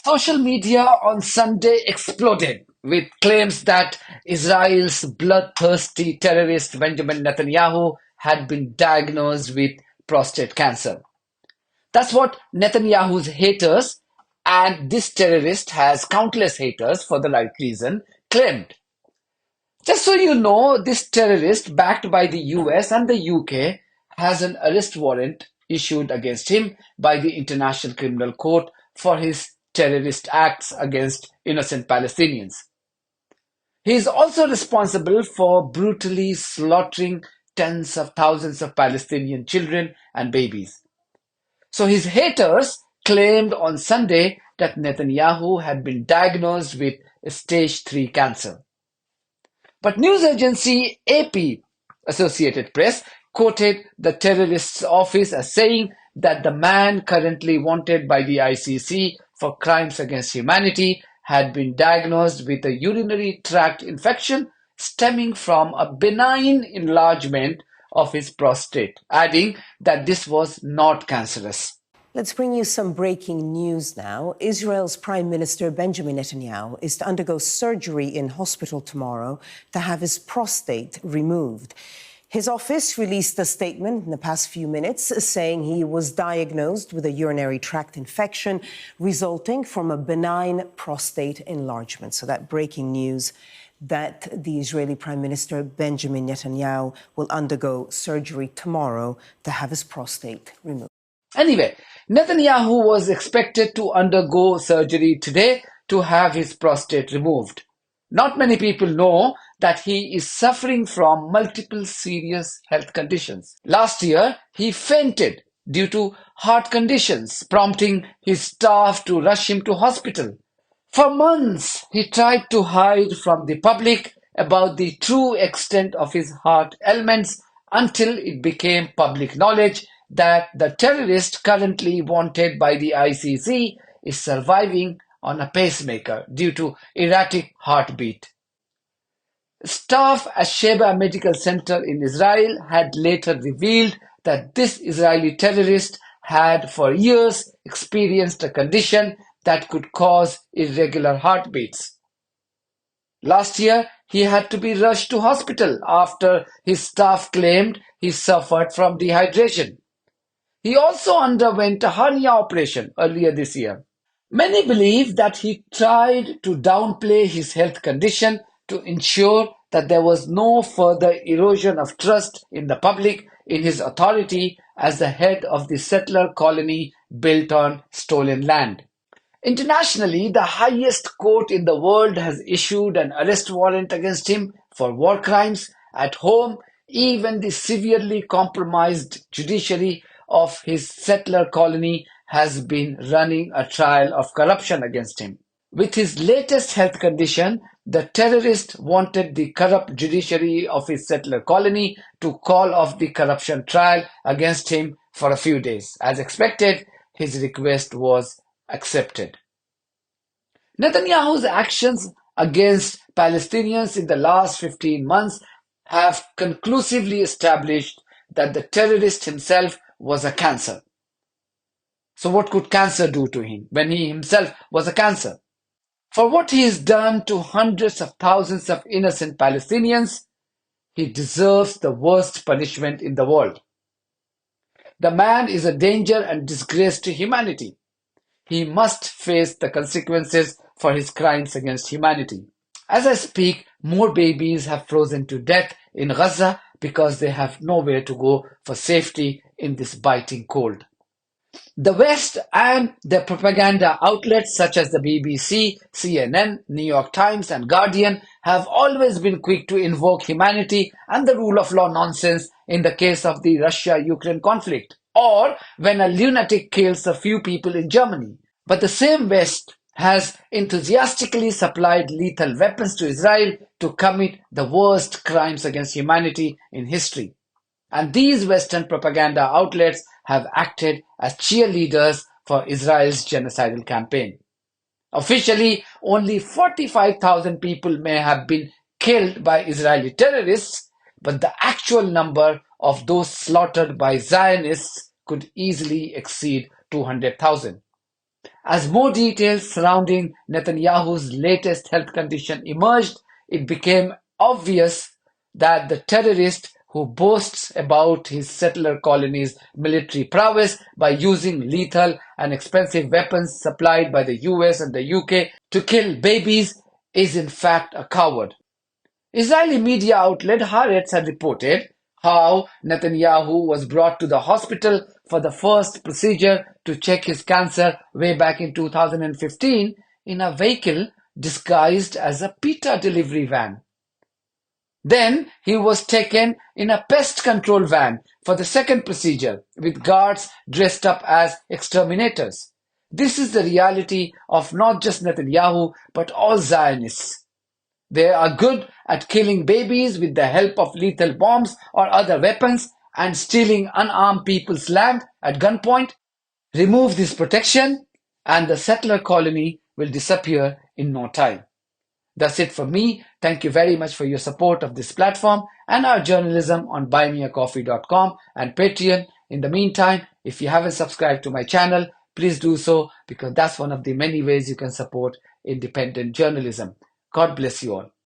Social media on Sunday exploded with claims that Israel's bloodthirsty terrorist Benjamin Netanyahu had been diagnosed with prostate cancer. That's what Netanyahu's haters, and this terrorist has countless haters for the right reason, claimed. Just so you know, this terrorist, backed by the US and the UK, has an arrest warrant issued against him by the International Criminal Court for his terrorist acts against innocent Palestinians. He is also responsible for brutally slaughtering tens of thousands of Palestinian children and babies. So his haters claimed on Sunday that Netanyahu had been diagnosed with stage 3 cancer. But news agency AP, Associated Press, quoted the terrorist's office as saying that the man currently wanted by the ICC for crimes against humanity had been diagnosed with a urinary tract infection stemming from a benign enlargement of his prostate, adding that this was not cancerous. Let's bring you some breaking news now. Israel's Prime Minister Benjamin Netanyahu is to undergo surgery in hospital tomorrow to have his prostate removed. His office released a statement in the past few minutes saying he was diagnosed with a urinary tract infection resulting from a benign prostate enlargement. So that breaking news that the Israeli Prime Minister Benjamin Netanyahu will undergo surgery tomorrow to have his prostate removed. Anyway, Netanyahu was expected to undergo surgery today to have his prostate removed. Not many people know that he is suffering from multiple serious health conditions. Last year, he fainted due to heart conditions, prompting his staff to rush him to hospital. For months, he tried to hide from the public about the true extent of his heart ailments until it became public knowledge that the terrorist currently wanted by the ICC is surviving on a pacemaker due to erratic heartbeat. Staff at Sheba Medical Center in Israel had later revealed that this Israeli terrorist had for years experienced a condition that could cause irregular heartbeats. Last year, he had to be rushed to hospital after his staff claimed he suffered from dehydration. He also underwent a hernia operation earlier this year. Many believe that he tried to downplay his health condition to ensure that there was no further erosion of trust in the public in his authority as the head of the settler colony built on stolen land. Internationally, the highest court in the world has issued an arrest warrant against him for war crimes. At home, even the severely compromised judiciary of his settler colony has been running a trial of corruption against him. With his latest health condition, the terrorist wanted the corrupt judiciary of his settler colony to call off the corruption trial against him for a few days. As expected, his request was accepted. Netanyahu's actions against Palestinians in the last 15 months have conclusively established that the terrorist himself was a cancer. So what could cancer do to him when he himself was a cancer? For what he has done to hundreds of thousands of innocent Palestinians, he deserves the worst punishment in the world. The man is a danger and disgrace to humanity. He must face the consequences for his crimes against humanity. As I speak, more babies have frozen to death in Gaza because they have nowhere to go for safety in this biting cold. The West and their propaganda outlets such as the BBC, CNN, New York Times and Guardian have always been quick to invoke humanity and the rule of law nonsense in the case of the Russia-Ukraine conflict, or when a lunatic kills a few people in Germany. But the same West has enthusiastically supplied lethal weapons to Israel to commit the worst crimes against humanity in history. And these Western propaganda outlets have acted as cheerleaders for Israel's genocidal campaign. Officially, only 45,000 people may have been killed by Israeli terrorists, but the actual number of those slaughtered by Zionists could easily exceed 200,000. As more details surrounding Netanyahu's latest health condition emerged, it became obvious that the terrorist who boasts about his settler colonies' military prowess by using lethal and expensive weapons supplied by the US and the UK to kill babies is in fact a coward. Israeli media outlet Haaretz had reported how Netanyahu was brought to the hospital for the first procedure to check his cancer way back in 2015 in a vehicle disguised as a pita delivery van. Then he was taken in a pest control van for the second procedure with guards dressed up as exterminators. This is the reality of not just Netanyahu but all Zionists. They are good at killing babies with the help of lethal bombs or other weapons and stealing unarmed people's land at gunpoint. Remove this protection and the settler colony will disappear in no time. That's it from me. Thank you very much for your support of this platform and our journalism on buymeacoffee.com and Patreon. In the meantime, if you haven't subscribed to my channel, please do so because that's one of the many ways you can support independent journalism. God bless you all.